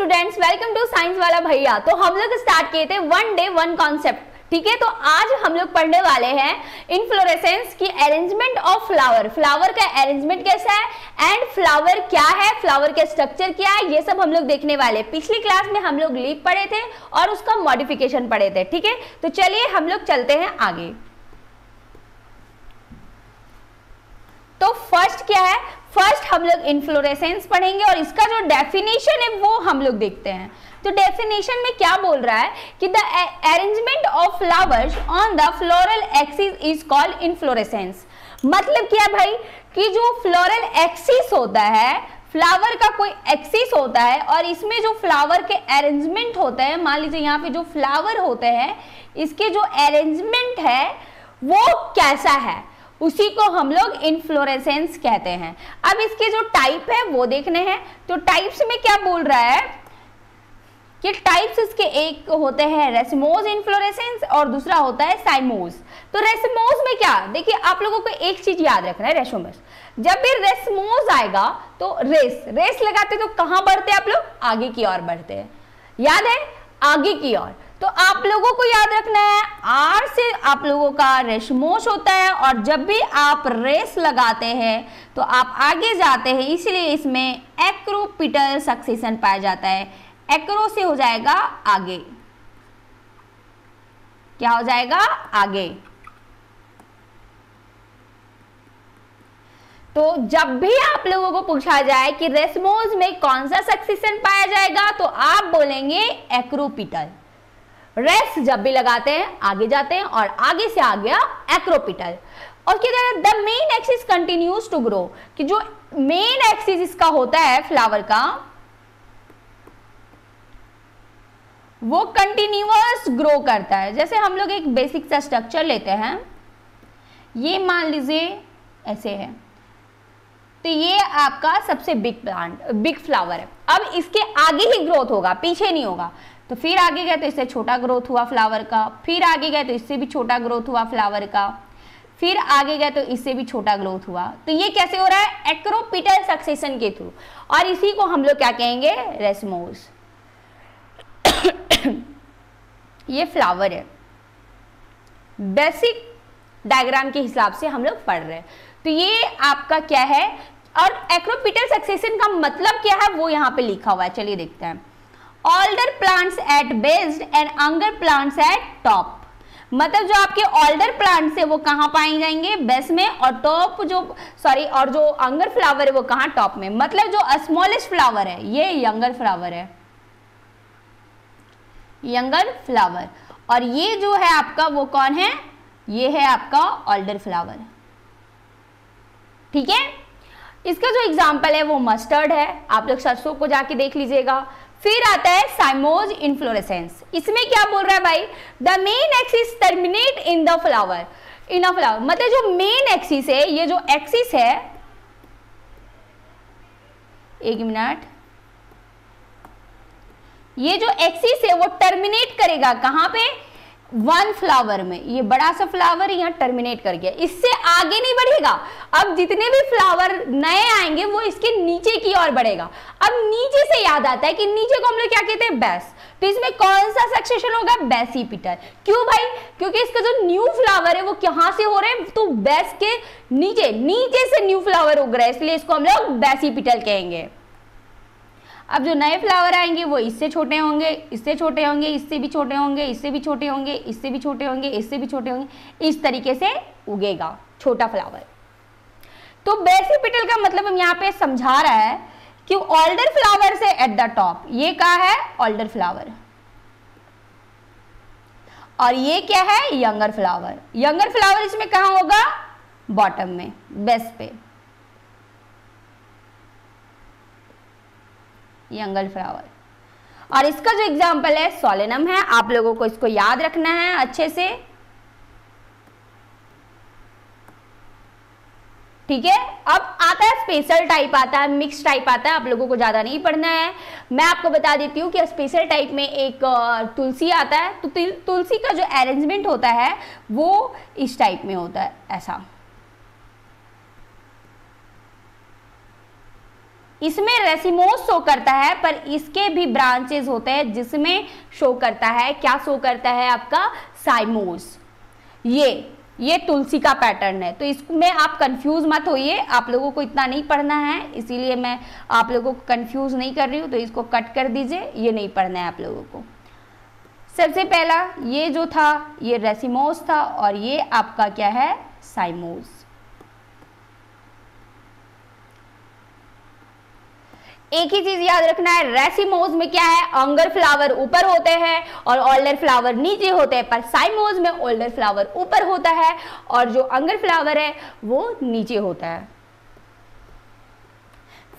Students, welcome to science वाला भैया। तो हम लोग स्टार्ट किए थे वन डे वन कॉन्सेप्ट, ठीक है। तो आज हम लोग पढ़ने वाले हैं इन्फ्लोरेसेंस की अरेंजमेंट ऑफ फ्लावर। फ्लावर का अरेंजमेंट कैसा है एंड फ्लावर क्या है, फ्लावर का स्ट्रक्चर क्या है, ये सब हम लोग देखने वाले। पिछली क्लास में हम लोग लीफ पढ़े थे और उसका मॉडिफिकेशन पढ़े थे, ठीक है। तो चलिए हम लोग चलते हैं आगे। तो फर्स्ट क्या है, फर्स्ट हम लोग इन्फ्लोरेसेंस पढ़ेंगे और इसका जो डेफिनेशन है वो हम लोग देखते हैं। तो डेफिनेशन में क्या बोल रहा है कि the arrangement of flowers on the floral axis is called inflorescence. मतलब क्या भाई कि जो फ्लोरल एक्सिस होता है, फ्लावर का कोई एक्सिस होता है और इसमें जो फ्लावर के अरेंजमेंट होते हैं, मान लीजिए यहाँ पे जो फ्लावर होते हैं इसके जो अरेंजमेंट है वो कैसा है, उसी को हम लोग इन्फ्लोरेसेंस कहते हैं। अब इसके जो टाइप है वो देखने हैं। तो टाइप्स में क्या बोल रहा है कि टाइप्स इसके एक होते हैं रेसमोस इन्फ्लोरेसेंस और दूसरा होता है साइमोस। तो रेसमोस में क्या, देखिए आप लोगों को एक चीज याद रखना है, रेसमोस जब भी रेसमोस आएगा तो रेस लगाते तो कहां बढ़ते आप लोग, आगे की ओर बढ़ते हैं, याद है, आगे की ओर। तो आप लोगों को याद रखना है आर से आप लोगों का रेशमोस होता है और जब भी आप रेस लगाते हैं तो आप आगे जाते हैं, इसलिए इसमें एक्रोपिटल सक्सेशन पाया जाता है। एक्रो से हो जाएगा आगे, क्या हो जाएगा आगे। तो जब भी आप लोगों को पूछा जाए कि रेसमोस में कौन सा सक्सेशन पाया जाएगा तो आप बोलेंगे एक्रोपिटल। रेस जब भी लगाते हैं आगे जाते हैं और आगे से आ गया एक्रोपिटल। और क्या the main axis continues to grow, कि जो मेन एक्सिस इसका होता है फ्लावर का वो कंटिन्यूअस ग्रो करता है। जैसे हम लोग एक बेसिक सा स्ट्रक्चर लेते हैं, ये मान लीजिए ऐसे है, तो ये आपका सबसे बिग फ्लावर है। अब इसके आगे ही ग्रोथ होगा, पीछे नहीं होगा। तो फिर आगे गए तो इससे छोटा ग्रोथ हुआ फ्लावर का, फिर आगे गए तो इससे भी छोटा ग्रोथ हुआ फ्लावर का, फिर आगे गए तो इससे भी छोटा ग्रोथ हुआ। तो ये कैसे हो रहा है, एक्रोपिटल सक्सेशन के थ्रू, और इसी को हम लोग क्या कहेंगे, रेसमोस। ये फ्लावर है, बेसिक डायग्राम के हिसाब से हम लोग पढ़ रहे हैं। तो ये आपका क्या है, और एक्रोपिटल सक्सेशन का मतलब क्या है वो यहाँ पे लिखा हुआ है, चलिए देखते हैं। Older plants eight base and अंगर plants eight top. मतलब जो आपके ऑल्डर प्लांट्स है वो कहाँ पाए जाएंगे, बेस में, और टॉप और जो अंगर फ्लावर है वो कहाँ, टॉप में। मतलब जो स्मॉलेस्ट फ्लावर है ये यंगर फ्लावर है, यंगर फ्लावर, और ये जो है आपका वो कौन है, ये है आपका ऑल्डर फ्लावर, ठीक है। इसका जो एग्जाम्पल है वो मस्टर्ड है, आप लोग सरसों को जाके देख लीजिएगा। फिर आता है साइमोस इन्फ्लोरेसेंस। इसमें क्या बोल रहा है भाई, the main axis terminate in the flower, in a flower. मतलब जो मेन एक्सिस है, ये जो एक्सिस है, एक मिनट, ये जो एक्सिस है वो टर्मिनेट करेगा कहां पे, वन फ्लावर में। ये बड़ा सा फ्लावर यहाँ टर्मिनेट कर गया, इससे आगे नहीं बढ़ेगा। अब जितने भी फ्लावर नए आएंगे वो इसके नीचे की ओर बढ़ेगा। अब नीचे से याद आता है कि नीचे को हम लोग क्या कहते हैं, बेस। तो इसमें कौन सा सक्सेशन होगा, बेसिपिटल। क्यों भाई, क्योंकि इसका जो न्यू फ्लावर है वो कहां से हो रहे हैं, तो बेस के नीचे से न्यू फ्लावर उग रहा है, इसलिए इसको हम लोग बेसिपिटल कहेंगे। अब जो नए फ्लावर आएंगे वो इससे छोटे होंगे, इससे छोटे होंगे, इससे भी छोटे होंगे, इससे भी छोटे होंगे, इससे भी छोटे होंगे, इससे भी छोटे होंगे, इस तरीके से उगेगा छोटा फ्लावर। तो बेसिपिटल का मतलब हम यहाँ पे समझा रहा है कि ऑल्डर फ्लावर से एट द टॉप, ये क्या है, ऑल्डर फ्लावर, और ये क्या है, यंगर फ्लावर। यंगर फ्लावर इसमें कहाँ होगा, बॉटम में, बेस पे, यंगर फ्लावर। और इसका जो एग्जाम्पल है सोलेनम है, आप लोगों को इसको याद रखना है अच्छे से, ठीक है। अब आता है स्पेशल टाइप, आता है मिक्स टाइप, आता है, आप लोगों को ज्यादा नहीं पढ़ना है। मैं आपको बता देती हूँ कि स्पेशल टाइप में एक तुलसी आता है। तो तुलसी का जो अरेंजमेंट होता है वो इस टाइप में होता है, ऐसा। इसमें रेसिमोज शो करता है, पर इसके भी ब्रांचेस होते हैं जिसमें शो करता है, क्या शो करता है आपका, साइमोज। ये तुलसी का पैटर्न है, तो इसमें आप कंफ्यूज मत होइए, आप लोगों को इतना नहीं पढ़ना है, इसीलिए मैं आप लोगों को कंफ्यूज नहीं कर रही हूँ, तो इसको कट कर दीजिए, ये नहीं पढ़ना है आप लोगों को। सबसे पहला ये जो था ये रेसिमोज था, और ये आपका क्या है, साइमोज। एक ही चीज याद रखना है, रेसिमोज में क्या है, अंगर फ्लावर ऊपर होते हैं और ओल्डर फ्लावर नीचे होते हैं, पर साइमोज में ओल्डर फ्लावर ऊपर होता है और जो अंगर फ्लावर है वो नीचे होता है।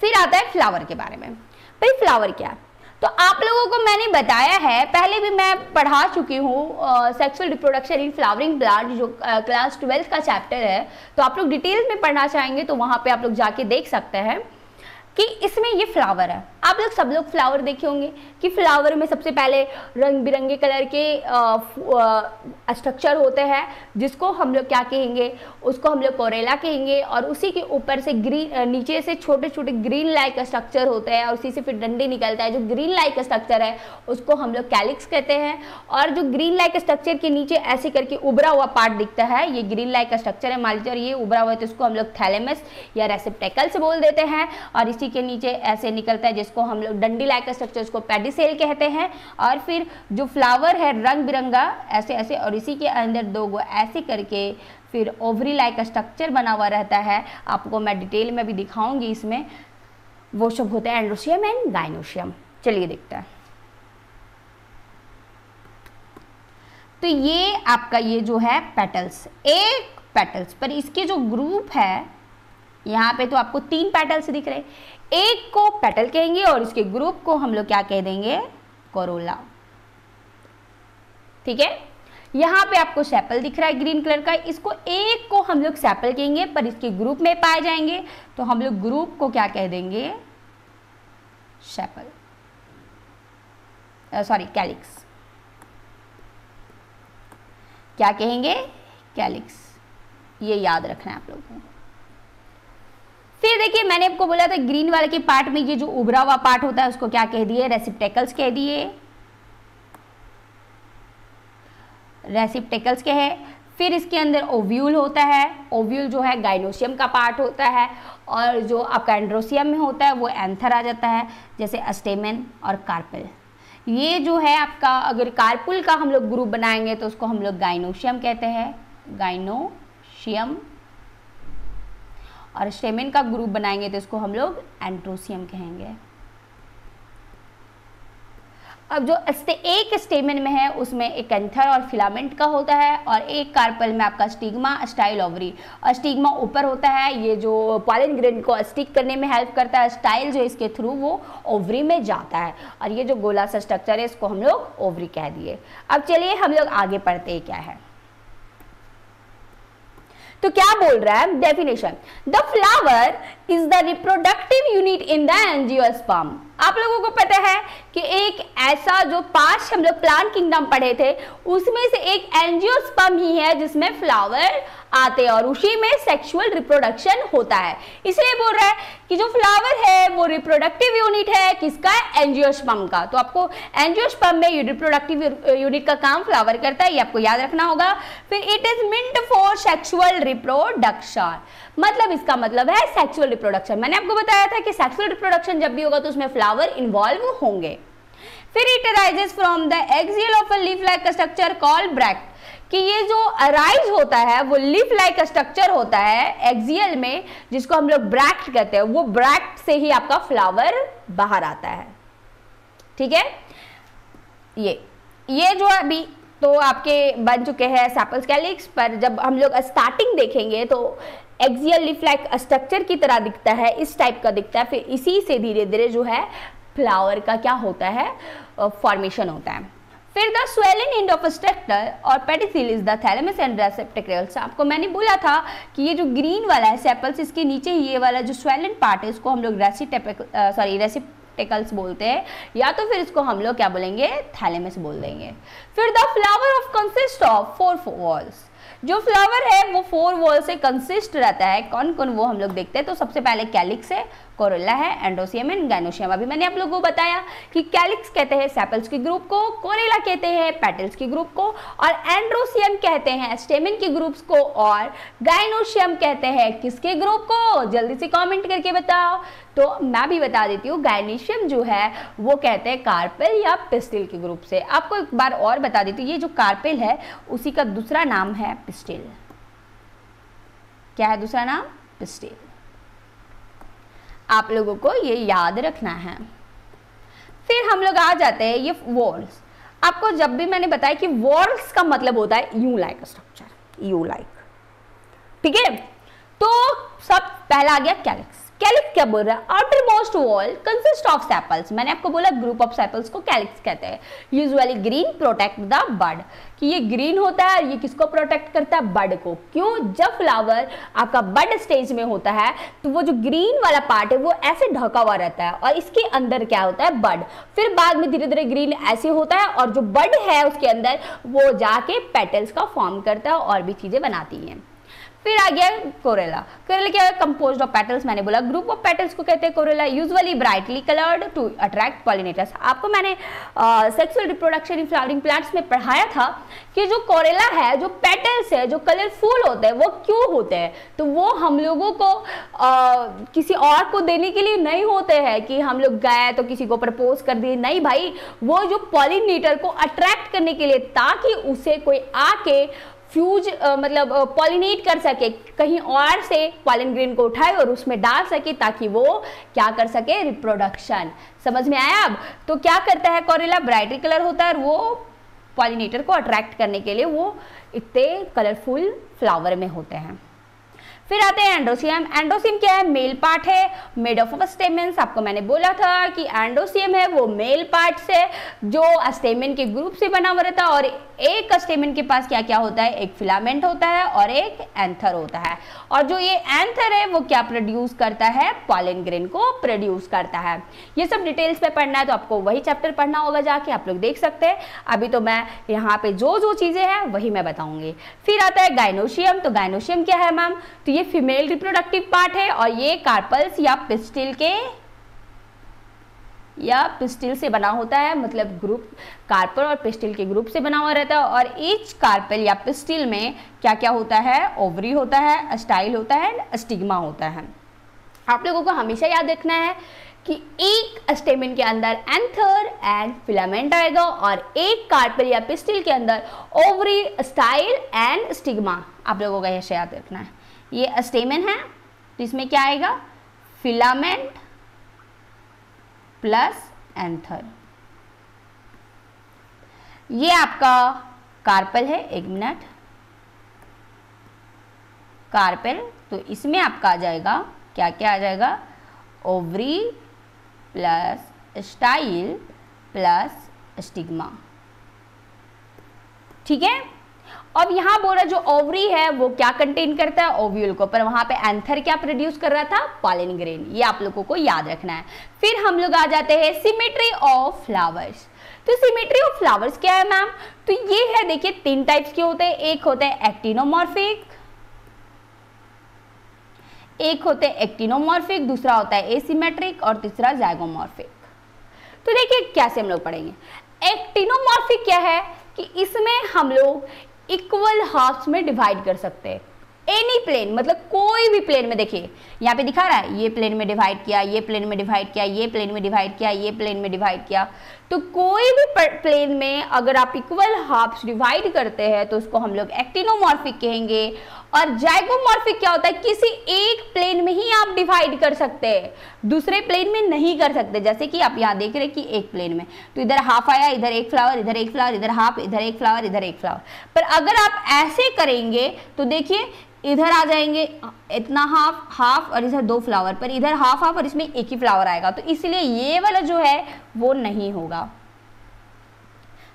फिर आता है फ्लावर के बारे में। भाई फ्लावर क्या है, तो आप लोगों को मैंने बताया है, पहले भी मैं पढ़ा चुकी हूँ sexual reproduction in flowering plant, जो क्लास 12 का चैप्टर है, तो आप लोग डिटेल्स में पढ़ना चाहेंगे तो वहां पे आप लोग जाके देख सकते हैं कि इसमें ये फ्लावर है। आप लोग सब लोग फ्लावर देखे होंगे कि फ्लावर में सबसे पहले रंग बिरंगे कलर के स्ट्रक्चर होते हैं, जिसको हम लोग क्या कहेंगे, उसको हम लोग कोरेला कहेंगे, और उसी के ऊपर से ग्रीन, नीचे से छोटे छोटे ग्रीन लाइक स्ट्रक्चर होते हैं, और उसी से फिर डंडे निकलता है। जो ग्रीन लाइक स्ट्रक्चर है उसको हम लोग कैलिक्स कहते हैं, और जो ग्रीन लाइक स्ट्रक्चर के नीचे ऐसे करके उभरा हुआ पार्ट दिखता है, ये ग्रीन लाइक स्ट्रक्चर है, मान लीजिए, और ये उभरा हुआ है तो इसको हम लोग थैलेमस या रेसिप्टेकल्स बोल देते हैं, और इसी के नीचे ऐसे निकलता है जिसको हम लोग डंडी लाइक स्ट्रक्चर, उसको पेडिसेल कहते हैं। और फिर जो फ्लावर है रंग बिरंगा ऐसे ऐसे, और इसी के अंदर दो गो ऐसे करके फिर ओवरी लाइक स्ट्रक्चर बना हुआ रहता है। आपको मैं डिटेल में भी दिखाऊंगी, इसमें वो सब होते हैं एंड्रोशियम एंड गाइनोशियम। चलिए देखते हैं। तो ये आपका ये जो है पेटल्स, एक पेटल्स पर इसके जो ग्रुप है, यहाँ पे तो आपको 3 पेटल्स दिख रहे, एक को पेटल कहेंगे और इसके ग्रुप को हम लोग क्या कह देंगे, कोरोला। ठीक है, यहाँ पे आपको सेपल दिख रहा है ग्रीन कलर का, इसको एक को हम लोग सेपल कहेंगे, पर इसके ग्रुप में पाए जाएंगे तो हम लोग ग्रुप को क्या कह देंगे, सेपल, सॉरी कैलिक्स। क्या कहेंगे, कैलिक्स। ये याद रखना है आप लोगों को। फिर देखिए, मैंने आपको बोला था ग्रीन वाले के पार्ट में ये जो उभरा हुआ पार्ट होता है उसको क्या कह दिए, रेसिप्टेकल्स कह दिए, रेसिप्टेकल्स के है। फिर इसके अंदर ओव्यूल होता है, ओव्यूल जो है गाइनोशियम का पार्ट होता है, और जो आपका एंड्रोशियम में होता है वो एंथर आ जाता है, जैसे स्टेमेन और कार्पेल। ये जो है आपका, अगर कार्पुल का हम लोग ग्रुप बनाएंगे तो उसको हम लोग गाइनोशियम कहते हैं, गाइनोशियम, और स्टेमेन का ग्रुप बनाएंगे तो इसको हम लोग एंड्रोशियम कहेंगे। अब जो एक स्टेमेन में है उसमें एक एंथर और फिलामेंट का होता है, और एक कार्पल में आपका स्टिग्मा, स्टाइल, ओवरी, और स्टिग्मा ऊपर होता है, ये जो पॉलन ग्रेन को स्टिक करने में हेल्प करता है, स्टाइल जो इसके थ्रू वो ओवरी में जाता है, और ये जो गोला सा स्ट्रक्चर है इसको हम लोग ओवरी कह दिए। अब चलिए हम लोग आगे पढ़ते हैं क्या है। तो क्या बोल रहा है definition, the flower is the reproductive unit in the angiosperm. आप लोगों को पता है कि एक ऐसा जो 5 हम लोग प्लांट किंगडम पढ़े थे उसमें से एक एंजियोस्पर्म ही है जिसमें फ्लावर आते हैं और उसी में सेक्सुअल रिप्रोडक्शन होता है। इसलिए बोल रहा है कि जो फ्लावर है वो रिप्रोडक्टिव यूनिट है किसका, एंजियोस्पर्म का। तो आपको एंजियोस्पर्म में रिप्रोडक्टिव यूनिट का काम फ्लावर करता है, ये आपको याद रखना होगा। फिर it is meant for sexual reproduction, मतलब इसका मतलब है सेक्सुअल रिप्रोडक्शन। मैंने आपको बताया था कि सेक्सुअल रिप्रोडक्शन जब भी होगा तो उसमें फ्लावर इन्वॉल्व होंगे। फिर it arises from the axial of a leaf like structure called bract, कि ये जो अराइज होता है वो लीफ लाइक स्ट्रक्चर होता है एक्सियल में, जिसको हम लोग ब्रैक्ट कहते हैं, वो ब्रैक्ट से ही आपका फ्लावर बाहर आता है। ठीक है, ये जो अभी तो आपके बन चुके हैं सेपल्स कैलिक्स, पर जब हम लोग स्टार्टिंग देखेंगे तो एक्सियल लीफ लाइक स्ट्रक्चर की तरह दिखता है, इस टाइप का दिखता है। फिर इसी से धीरे धीरे जो है फ्लावर का क्या होता है, फॉर्मेशन होता है। फिर the swelling end of structure और pedicel is the thalamus and receptacles. आपको मैंने बोला था कि ये जो ग्रीन वाला है सेपल्स, इसके नीचे ये वाला जो स्वेलिंग पार्ट है इसको हम लोग रेसिप्टेकल्स बोलते हैं, या तो फिर इसको हम लोग क्या बोलेंगे, थैलेमस बोल देंगे। फिर the flower of consist of 4 walls, जो फ्लावर है वो 4 वॉल से कंसिस्ट रहता है। कौन कौन वो हम लोग देखते हैं, तो सबसे पहले कैलिक्स है, कोरेला है, एंड्रोसियम एंड गाइनोसियम। अभी मैंने आप लोगों को बताया कि कैलिक्स कहते हैं सेपल्स के ग्रुप को, कोरेला कहते हैं पेटल्स के ग्रुप को, और एंड्रोसियम कहते हैं स्टेमन के ग्रुप्स को, और गाइनोसियम कहते हैं किसके ग्रुप को? जल्दी से कमेंट करके बताओ। तो मैं भी बता देती हूँ, गाइनोसियम जो है वो कहते हैं कार्पेल या पिस्टिल के ग्रुप से। आपको एक बार और बता देती हूँ, ये जो कार्पेल है उसी का दूसरा नाम है पिस्टिल। क्या है दूसरा नाम? पिस्टिल। आप लोगों को ये याद रखना है। फिर हम लोग आ जाते हैं ये वॉल्स। आपको जब भी मैंने बताया कि वॉल्स का मतलब होता है you like structure, you like, ठीक है। तो सब पहला आ गया कैलिक्स। कैलिक्स क्या बोल रहा है? Outermost wall consist of sepals. मैंने आपको बोला ग्रुप ऑफ सेपल्स को कैलिक्स कहते हैं। Usually green protect the bud, कि ये ग्रीन होता है, ये किसको प्रोटेक्ट करता है? बड को। क्यों? जब फ्लावर आपका बड स्टेज में होता है तो वो जो ग्रीन वाला पार्ट है वो ऐसे ढका हुआ रहता है और इसके अंदर क्या होता है? बड। फिर बाद में धीरे धीरे ग्रीन ऐसे होता है और जो बड है उसके अंदर वो जाके पेटल्स का फॉर्म करता है और भी चीजें बनाती हैं। फिर आ गया कोरेला। कोरेला क्या है? Composed of petals. मैंने बोला ग्रुप ऑफ पेटल्स को कहते हैं corolla, usually brightly coloured to attract pollinators. आपको मैंने sexual reproduction in flowering plants में पढ़ाया था कि जो कोरेला है, जो पेटल्स है, जो कलरफुल होते हैं, वो क्यों होते हैं? तो वो हम लोगों को किसी और को देने के लिए नहीं होते हैं कि हम लोग गए तो किसी को प्रपोज कर दिए, नहीं भाई, वो जो पॉलिनेटर को अट्रैक्ट करने के लिए, ताकि उसे कोई आके फ्यूज मतलब पॉलिनेट कर सके, कहीं और से पॉलन ग्रेन को उठाए और उसमें डाल सके ताकि वो क्या कर सके? रिप्रोडक्शन। समझ में आया अब? तो क्या करता है कोरेला? ब्राइटली कलर होता है और वो पॉलिनेटर को अट्रैक्ट करने के लिए वो इतने कलरफुल फ्लावर में होते हैं। फिर आते हैं एंड्रोसियम। एंड्रोसियम क्या है? मेल पार्ट है, मेड ऑफ स्टेमेंस। आपको मैंने बोला था कि एंड्रोसियम है वो मेल पार्ट से जो स्टेमेन के ग्रुप से बना हुआ रहता है, और एक स्टेमेन के पास क्या क्या होता है? एक फिलामेंट होता है और एक एंथर होता है, और जो ये एंथर है वो क्या प्रोड्यूस करता है? पॉलन ग्रेन को प्रोड्यूस करता है। ये सब डिटेल्स में पढ़ना है तो आपको वही चैप्टर पढ़ना होगा, जाके आप लोग देख सकते हैं। अभी तो मैं यहाँ पे जो जो चीजें हैं वही मैं बताऊंगी। फिर आता है गाइनोसियम। तो गाइनोसियम क्या है मैम? तो ये फीमेल रिप्रोडक्टिव पार्ट है और ये कार्पल्स या पिस्टिल से बना होता है, मतलब ग्रुप कार्पल और पिस्टिल के ग्रुप से बना हुआ रहता है। और ईच कार्पल या पिस्टिल में क्या क्या होता है? ओवरी होता है, स्टाइल होता है, स्टिग्मा होता है। आप लोगों को हमेशा याद रखना है कि एक स्टेमेन के अंदर एंथर एंड फिलामेंट आएगा और एक कार्पेल या पिस्टिल के अंदर ओवरी, स्टाइल एंड स्टिग्मा। आप लोगों को ऐसे याद रखना है। ये स्टेमेन है तो इसमें क्या आएगा? Filament plus anther. ये आपका कार्पेल है, एक मिनट, कार्पेल। तो इसमें आपका आ जाएगा क्या क्या आ जाएगा? Ovary plus style plus stigma, ठीक है। अब यहाँ बोला जो ओवरी है वो क्या कंटेन करता है? ओव्यूल को, पर वहां पे एंथर क्या प्रोड्यूस कर रहा था? Pollen grain. ये आप लोगों को याद रखना है। फिर हम लोग आ जाते हैं सिमेट्री ऑफ फ्लावर्स। तो सिमेट्री ऑफ फ्लावर्स क्या है मैम? तो ये है, देखिए 3 टाइप्स के होते हैं। एक होते हैं एक्टिनोमॉर्फिक, एक होते हैं एक्टिनोमॉर्फिक, दूसरा होता है एसिमेट्रिक और तीसरा जाइगोमॉर्फिक। तो देखिए कैसे हम लोग पढ़ेंगे। एक्टिनोमॉर्फिक क्या है कि इसमें हम लोग इक्वल हाफ्स में डिवाइड कर सकते हैं। एनी प्लेन, मतलब कोई भी प्लेन में, देखिए यहाँ पे दिखा रहा है, ये प्लेन में डिवाइड किया, ये प्लेन में डिवाइड किया, ये प्लेन में डिवाइड किया, ये प्लेन में डिवाइड किया। तो कोई भी प्लेन में अगर आप इक्वल हाफ्स डिवाइड करते हैं तो उसको हम लोग एक्टिनोमॉर्फिक कहेंगे। और जाइगोमॉर्फिक क्या होता है? किसी एक प्लेन में ही आप डिवाइड कर सकते हैं, दूसरे प्लेन में नहीं कर सकते। जैसे कि आप यहाँ देख रहे हैं कि एक प्लेन में तो इधर हाफ आया, इधर एक फ्लावर, इधर एक फ्लावर, इधर हाफ, इधर एक फ्लावर, इधर एक फ्लावर। पर अगर आप ऐसे करेंगे तो देखिए इधर आ जाएंगे इतना हाफ हाफ और इधर 2 फ्लावर, पर इधर हाफ हाफ और इसमें एक ही फ्लावर आएगा। तो इसलिए ये वाला जो है वो नहीं होगा।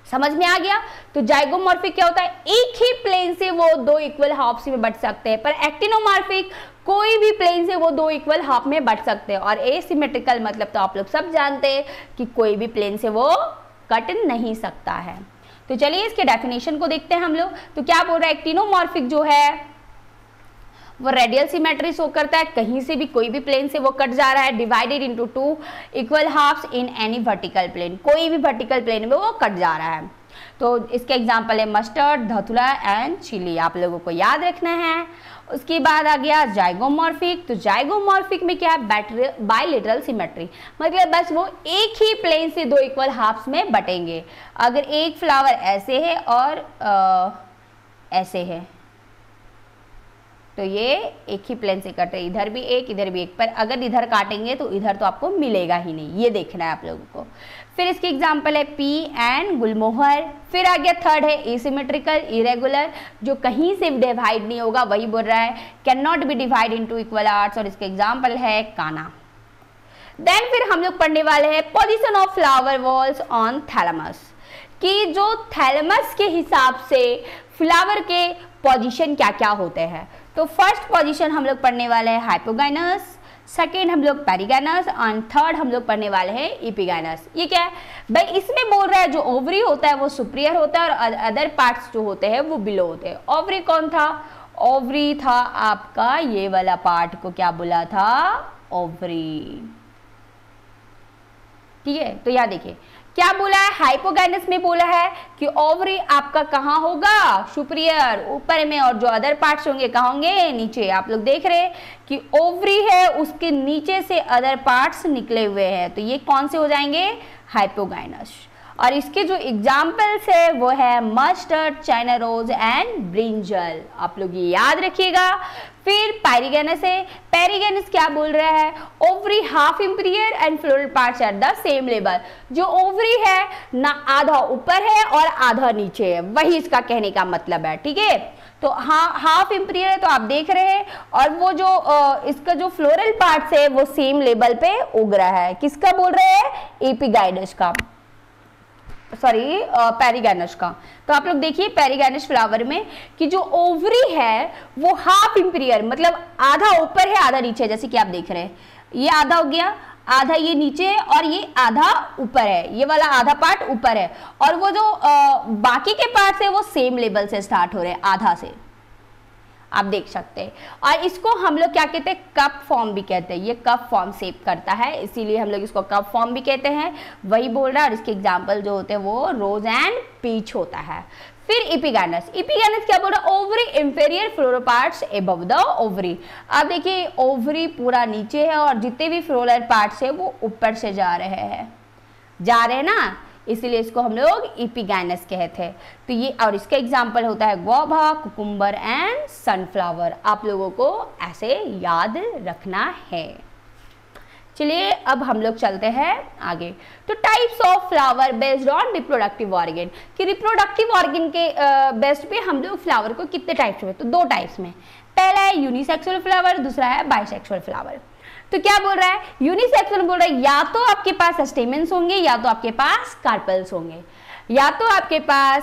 समझ में आ गया? तो जाइगोमॉर्फिक क्या होता है? एक ही प्लेन से वो 2 इक्वल हाफ में बट सकते हैं, पर एक्टिनोमॉर्फिक कोई भी प्लेन से वो 2 इक्वल हाफ में बट सकते हैं। और एसिमेट्रिकल मतलब तो आप लोग सब जानते हैं कि कोई भी प्लेन से वो कट नहीं सकता है। तो चलिए इसके डेफिनेशन को देखते हैं हम लोग। तो क्या बोल रहा है? एक्टिनोमॉर्फिक जो है वो रेडियल सिमेट्री शो करता है, कहीं से भी कोई भी प्लेन से वो कट जा रहा है, divided into 2 equal halves in any vertical plane, कोई भी वर्टिकल प्लेन में वो कट जा रहा है। तो इसके एग्जांपल है मस्टर्ड, धतूरा एंड चिली, आप लोगों को याद रखना है। उसके बाद आ गया जाइगोमॉर्फिक। तो जाइगोमॉर्फिक में क्या है, बायलेटरल सिमेट्री, मतलब बस वो एक ही प्लेन से दो इक्वल हाफ्स में बटेंगे। अगर एक फ्लावर ऐसे है और ऐसे है तो ये एक ही प्लेन से कट रहे, इधर भी एक इधर भी एक, पर अगर इधर काटेंगे तो इधर तो आपको मिलेगा ही नहीं, ये देखना है आप लोगों को। फिर इसकी एग्जांपल है पी एंड गुलमोहर। फिर आ गया थर्ड है एसिमेट्रिकल इरेगुलर, जो कहीं से डिवाइड नहीं होगा, वही बोल रहा है can not be divide into equal arts, और इसके एग्जांपल है काना। देन फिर हम लोग पढ़ने वाले हैं position of flower walls on thalamus, कि जो थैलेमस के हिसाब से फ्लावर के पोजीशन क्या क्या होते हैं। तो फर्स्ट पोजीशन हम लोग पढ़ने वाले हैं हाइपोगाइनस, सेकेंड हम लोग पेरिगाइनस और थर्ड हम लोग पढ़ने वाले हैं एपिगाइनस। ये क्या है भाई, इसमें बोल रहा है जो ओवरी होता है वो सुपीरियर होता है और अदर पार्ट्स जो होते हैं वो बिलो होते हैं। ओवरी कौन था, ओवरी था आपका ये वाला पार्ट को क्या बोला था, ओवरी। ठीक है, तो यहाँ देखिए क्या बोला है, हाइपोगाइनस में बोला है कि ओवरी आपका कहाँ होगा, सुपीरियर ऊपर में, और जो अदर पार्ट्स होंगे कहाँ होंगे, नीचे। आप लोग देख रहे हैं कि ओवरी है उसके नीचे से अदर पार्ट्स निकले हुए हैं, तो ये कौन से हो जाएंगे, हाइपोगाइनस। और इसके जो एग्जाम्पल्स है वो है mustard, China rose and brinjal, आप लोग ये याद रखिएगा। फिर पेरिगाइनस है, पेरिगाइनस क्या बोल रहा है, ovary half imperial and floral parts at the same level, जो ओवरी है ना आधा ऊपर है और आधा नीचे है, वही इसका कहने का मतलब है। ठीक है, तो हाफ इंपीरियर है तो आप देख रहे हैं, और वो जो इसका जो फ्लोरल पार्ट्स है वो सेम लेवल पे उग रहा है। किसका बोल रहे हैं, एपिगाइनस का, सॉरी पेरिगाइनस का। तो आप लोग देखिए पेरिगाइनस फ्लावर में कि जो ओवरी है वो हाफ इंपीरियर, मतलब आधा ऊपर है आधा नीचे है, जैसे कि आप देख रहे हैं ये आधा हो गया, आधा ये नीचे है और ये आधा ऊपर है, ये वाला आधा पार्ट ऊपर है, और वो जो बाकी के पार्ट्स है वो सेम लेवल से स्टार्ट हो रहे हैं, आधा से, आप देख सकते हैं। और इसको हम लोग क्या कहते हैं, कप फॉर्म भी कहते हैं, ये कप फॉर्म शेप करता है, इसीलिए हम लोग इसको कप फॉर्म भी कहते हैं, वही बोल रहा है। और इसके एग्जांपल जो होते हैं वो रोज एंड पीच होता है। फिर एपिगाइनस, एपिगाइनस क्या बोल रहा है, ovary inferior floral parts above the ovary. अब देखिए ओवरी पूरा नीचे है और जितने भी फ्लोरल पार्ट्स है वो ऊपर से जा रहे हैं ना, इसीलिए इसको हम लोग एपिगाइनस कहते हैं। तो ये, और इसका एग्जांपल होता है गुआवा, कुकुम्बर एंड सनफ्लावर, आप लोगों को ऐसे याद रखना है। चलिए अब हम लोग चलते हैं आगे। तो types of flower based on reproductive organ, कि रिप्रोडक्टिव ऑर्गन के बेस्ड पे हम लोग फ्लावर को कितने टाइप्स में, तो दो टाइप्स में, पहला है यूनिसेक्सुअल फ्लावर, दूसरा है बाइसेक्सुअल फ्लावर। तो क्या बोल रहा है, यूनिसेक्सुअल बोल रहा है या तो आपके पास स्टेमेंस होंगे या तो आपके पास कार्पल्स होंगे, या तो आपके पास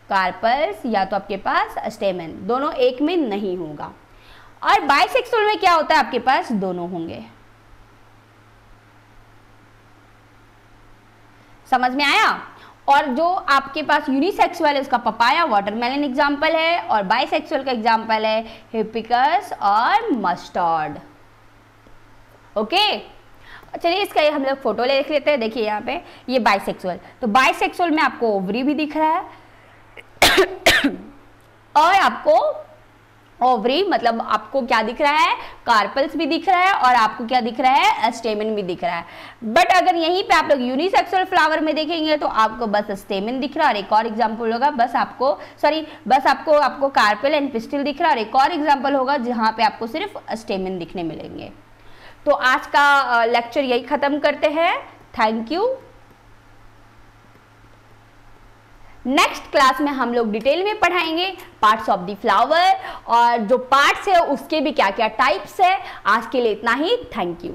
कार्पल्स या तो आपके पास स्टेमन, दोनों एक में नहीं होगा। और बाइसेक्सुअल में क्या होता है, आपके पास दोनों होंगे। समझ में आया। और जो आपके पास यूनिसेक्सुअल है उसका पपाया, वाटरमेलन एग्जाम्पल है, और बाइसेक्सुअल का एग्जाम्पल है हिबिस्कस और मस्टर्ड। ओके, चलिए इसका हम लोग फोटो ले लेते हैं। देखिए यहाँ पे ये बाइसेक्सुअल, तो बाइसेक्सुअल में आपको ओवरी भी दिख रहा है और आपको ओवरी मतलब आपको क्या दिख रहा है, कार्पल्स भी दिख रहा है, और आपको क्या दिख रहा है, स्टेमन भी दिख रहा है। बट अगर यहीं पे आप लोग यूनिसेक्सुअल फ्लावर में देखेंगे तो आपको बस स्टेमन दिख रहा है, और एक और एग्जांपल होगा बस आपको कार्पल एंड पिस्टिल दिख रहा है, और एक और एग्जांपल होगा जहां पे आपको सिर्फ स्टेमन दिखने मिलेंगे। तो आज का लेक्चर यही खत्म करते हैं। Thank you. नेक्स्ट क्लास में हम लोग डिटेल में पढ़ाएंगे पार्ट्स ऑफ द फ्लावर, और जो पार्ट्स है उसके भी क्या क्या टाइप्स है। आज के लिए इतना ही। Thank you.